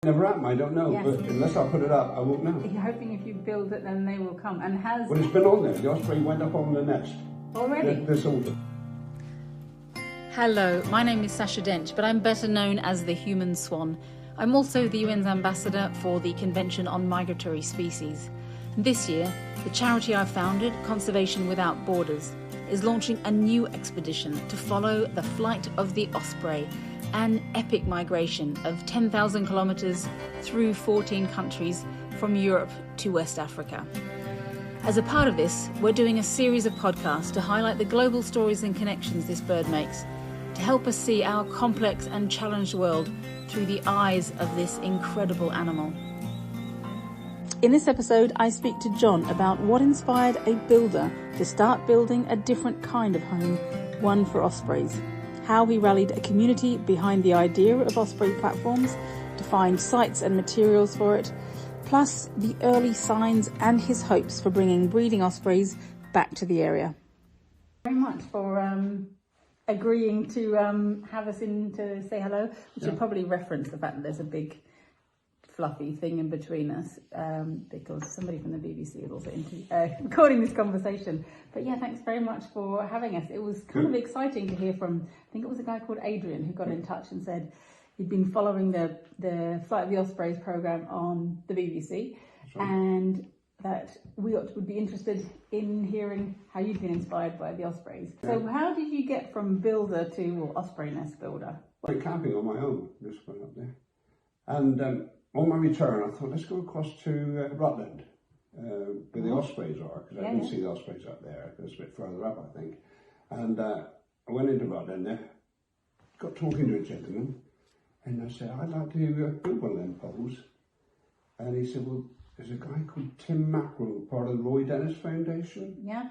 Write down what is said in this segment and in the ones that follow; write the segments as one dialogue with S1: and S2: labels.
S1: Never happened, I don't know,
S2: yes.
S1: But unless I put it up, I won't know.
S2: You're hoping if you build it, then they will come. And has...
S1: Well, it's been on there. The Osprey went up on the nest.
S2: Already?
S1: This autumn.
S3: Hello, my name is Sasha Dent, but I'm better known as the Human Swan. I'm also the UN's ambassador for the Convention on Migratory Species. This year, the charity I founded, Conservation Without Borders, is launching a new expedition to follow the flight of the Osprey, an epic migration of 10,000 kilometres through 14 countries from Europe to West Africa. As a part of this, we're doing a series of podcasts to highlight the global stories and connections this bird makes, to help us see our complex and challenged world through the eyes of this incredible animal. In this episode, I speak to John about what inspired a builder to start building a different kind of home, one for ospreys, how he rallied a community behind the idea of osprey platforms to find sites and materials for it, plus the early signs and his hopes for bringing breeding ospreys back to the area.
S2: Very much for agreeing to have us in to say hello. We should probably reference the fact that there's a big fluffy thing in between us because somebody from the BBC is also recording this conversation. But yeah, thanks very much for having us. It was kind of exciting to hear from, I think it was a guy called Adrian who got in touch and said he'd been following the Flight of the Ospreys programme on the BBC, and that we would be interested in hearing how you'd been inspired by the Ospreys. So how did you get from builder to Osprey Nest builder?
S1: I went camping on my own, just went up there. And on my return, I thought, let's go across to Rutland, where the Ospreys are, because I didn't see the Ospreys up there. It was a bit further up, I think. And I went into Rutland there, got talking to a gentleman, and I said, I'd like to build one of them poles. And he said, well, there's a guy called Tim Mackrill, part of the Roy Dennis Foundation.
S2: Yeah.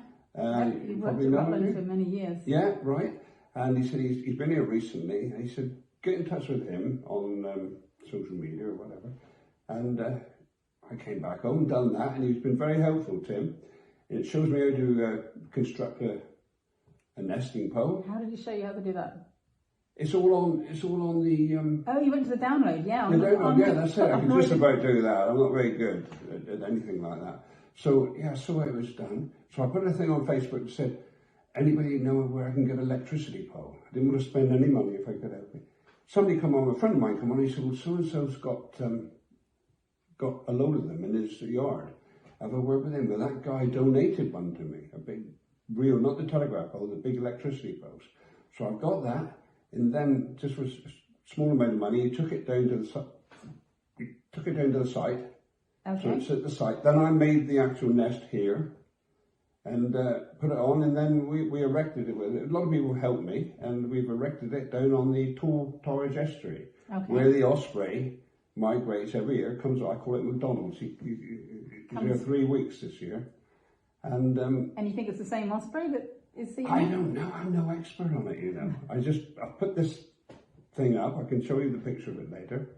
S1: He
S2: worked at Rutland for many years.
S1: Yeah, right. And he said he's been here recently. And he said, get in touch with him on social media or whatever. And I came back home, done that, and he's been very helpful, Tim. It shows me how to construct a nesting pole.
S2: How did he show you how to do that?
S1: It's all on the...
S2: Oh, you went to the download, yeah.
S1: Yeah, that's it. I can just about do that. I'm not very good at anything like that. So, yeah, I saw it was done. So I put a thing on Facebook that said, anybody know where I can get an electricity pole? I didn't want to spend any money if I could help me. Somebody come on, a friend of mine come on, he said, well, so-and-so's got a load of them in his yard. Have a word with him. Well, that guy donated one to me, a big, real, not the telegraph pole, the big electricity poles. So I've got that. And then, just for a small amount of money, he took it down to the site.
S2: Okay.
S1: So it's at the site. Then I made the actual nest here and put it on, and then we erected it with it. A lot of people helped me, and we've erected it down on the Tall Torridge Estuary, where the Osprey migrates every year. I call it McDonald's. He's here 3 weeks this year. And
S2: you think it's the same Osprey that is seen?
S1: I don't know. I'm no expert on it, you know. I put this thing up. I can show you the picture of it later.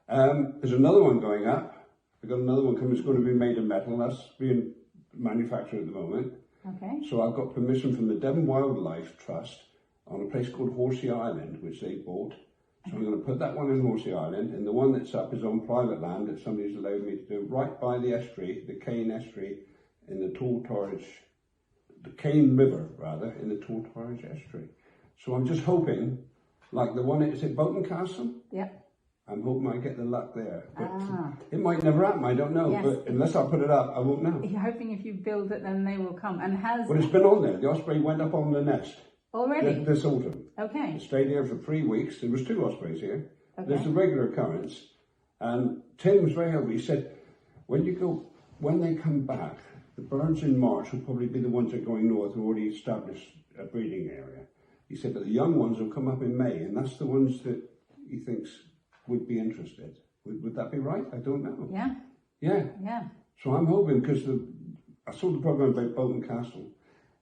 S1: There's another one going up. I've got another one coming. It's going to be made of metal. That's being manufactured at the moment.
S2: Okay.
S1: So I've got permission from the Devon Wildlife Trust on a place called Horsey Island, which they bought. So I'm going to put that one in Horsey Island, and the one that's up is on private land that somebody's allowed me to do right by the estuary, the Cane Estuary, in the Tall Torridge, the Cane River rather, in the Tall Torridge Estuary. So I'm just hoping, like the one, is it Bolton Castle?
S2: Yeah. I'm
S1: hoping I get the luck there. But it might never happen, I don't know. Yes. But unless I put it up, I won't know.
S2: You're hoping if you build it, then they will come. And has...
S1: Well, it's been on there. The Osprey went up on the nest.
S2: Already?
S1: This autumn.
S2: Okay.
S1: It stayed here for 3 weeks. There was 2 Ospreys here.
S2: Okay.
S1: There's a regular occurrence. And Tim was very helpful. He said, when they come back, the birds in March will probably be the ones that are going north who already established a breeding area. He said that the young ones will come up in May, and that's the ones that he thinks would be interested. Would that be right? I don't know.
S2: Yeah.
S1: Yeah.
S2: Yeah.
S1: So I'm hoping, because I saw the programme about Bolton Castle.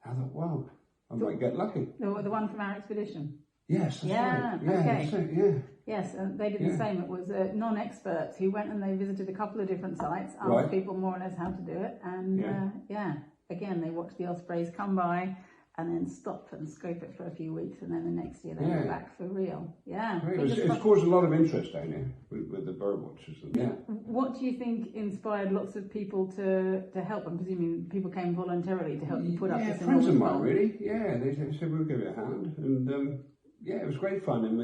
S1: I thought, wow, I might get lucky.
S2: The one from our expedition?
S1: Yes, that's right. Yeah,
S2: okay.
S1: That's it, yeah.
S2: Yes, they did the same. It was non-experts who went and they visited a couple of different sites, asked people more or less how to do it. And again, they watched the Ospreys come by and then stop and scope it for a few weeks, and then the next year they go back for real. Yeah.
S1: It's caused a lot of interest down here with the bird watchers.
S2: What do you think inspired lots of people to help? I'm presuming people came voluntarily to help you put up this.
S1: Friends of mine, really. Yeah, they said we'll give it a hand, and it was great fun. And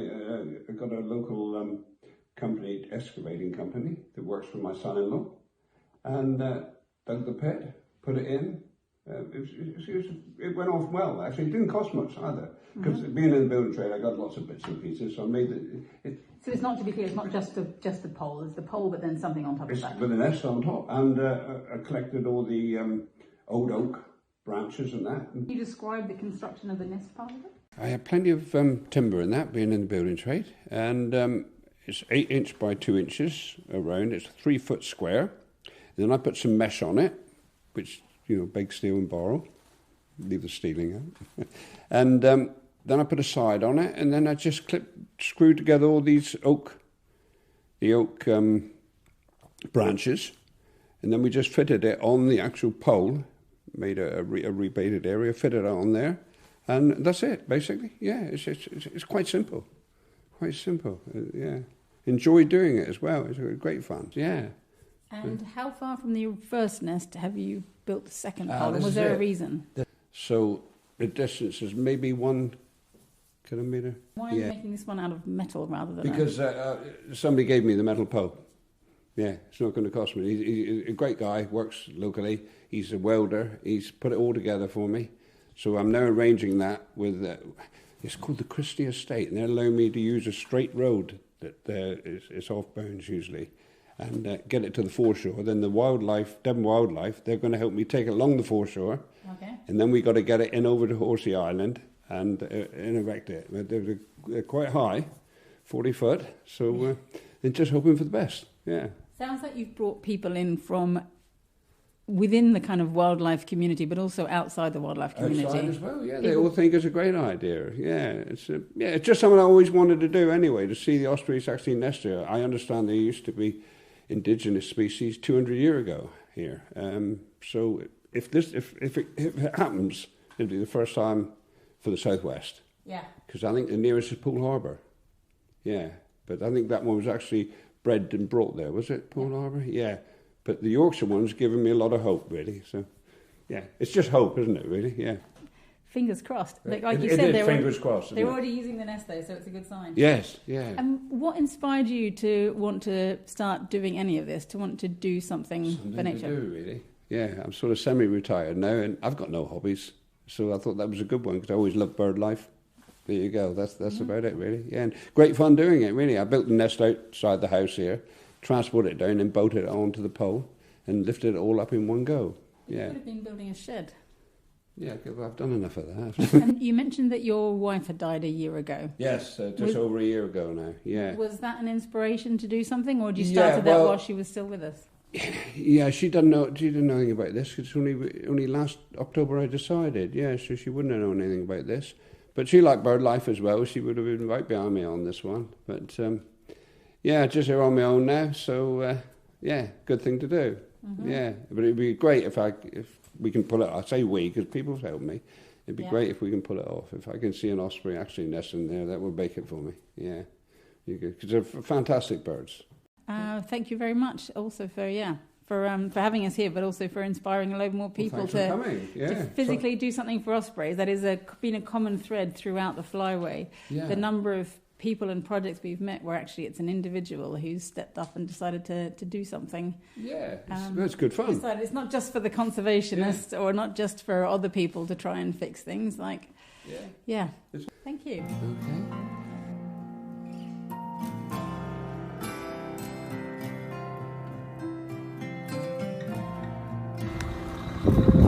S1: I got a local company, excavating company, that works for my son-in-law, and dug the pit, put it in. It went off well, actually. It didn't cost much either, because being in the building trade, I got lots of bits and pieces, so I made it.
S2: So it's not, to be clear, it's not just a pole. It's the pole, but then something on top of that.
S1: With a nest on top, and I collected all the old oak branches and that.
S2: Can you describe the construction of the nest part of it?
S1: I have plenty of timber in that, being in the building trade, and it's 8 inch by 2 inches around. It's 3 foot square. And then I put some mesh on it, which, bake steel and borrow, leave the steeling out. And then I put a side on it, and then I just screwed together all these the oak branches, and then we just fitted it on the actual pole, made a rebaited area, fitted it on there, and that's it, basically. Yeah, it's quite simple. Quite simple, yeah. Enjoy doing it as well. It's great fun, yeah.
S2: And how far from the first nest have you built the second pole? And was there a reason?
S1: So the distance is maybe 1 kilometre.
S2: Why are you making this one out of metal rather than...
S1: Because somebody gave me the metal pole. Yeah, it's not going to cost me. He's a great guy, works locally. He's a welder. He's put it all together for me. So I'm now arranging that with... it's called the Christie Estate, and they're allowing me to use a straight road that it's off bounds usually, and get it to the foreshore. Then the Devon Wildlife, they're going to help me take it along the foreshore. Okay. And then we got to get it in over to Horsey Island and erect it. They're quite high, 40 foot, so they're just hoping for the best, yeah.
S2: Sounds like you've brought people in from within the kind of wildlife community, but also outside the wildlife community.
S1: Outside as well, yeah. They all think it's a great idea. Yeah, it's just something I always wanted to do anyway, to see the ospreys actually nest here. I understand there used to be indigenous species 200 years ago here. So if it happens, it'll be the first time for the southwest.
S2: Yeah.
S1: Because I think the nearest is Poole Harbour. Yeah, but I think that one was actually bred and brought there, was it, Poole Harbour? Yeah. But the Yorkshire one's given me a lot of hope, really. So, yeah, it's just hope, isn't it, really? Yeah.
S2: Fingers crossed. Like you said,
S1: fingers crossed.
S2: They're already using the nest, though, so it's a good sign.
S1: Yes, yeah.
S2: And what inspired you to want to start doing any of this, to want to do something for nature?
S1: To do, really. Yeah, I'm sort of semi-retired now, and I've got no hobbies. So I thought that was a good one, because I always loved bird life. There you go. That's about it, really. Yeah, and great fun doing it, really. I built the nest outside the house here, transported it down and boated it onto the pole and lifted it all up in one go.
S2: You could have been building a shed.
S1: Yeah, well, I've done enough of that.
S2: And you mentioned that your wife had died a year ago.
S1: Yes, just over a year ago now, yeah.
S2: Was that an inspiration to do something, or did you start that while she was still with us?
S1: Yeah, she didn't know anything about this. It's only last October I decided, yeah, so she wouldn't have known anything about this. But she liked bird life as well. She would have been right behind me on this one. But, just here on my own now, so, good thing to do. Mm-hmm. Yeah, but it'd be great if we can pull it off. I say we, because people have helped me. It'd be great if we can pull it off. If I can see an osprey actually nesting there, that would make it for me. Yeah, because they're fantastic birds.
S2: Thank you very much. Also for having us here, but also for inspiring a load more people to physically do something for ospreys. That is been a common thread throughout the flyway. Yeah. The number of people and projects we've met where actually it's an individual who's stepped up and decided to do something.
S1: Yeah, it's good fun.
S2: It's not just for the conservationists or not just for other people to try and fix things. Thank you.
S1: Okay.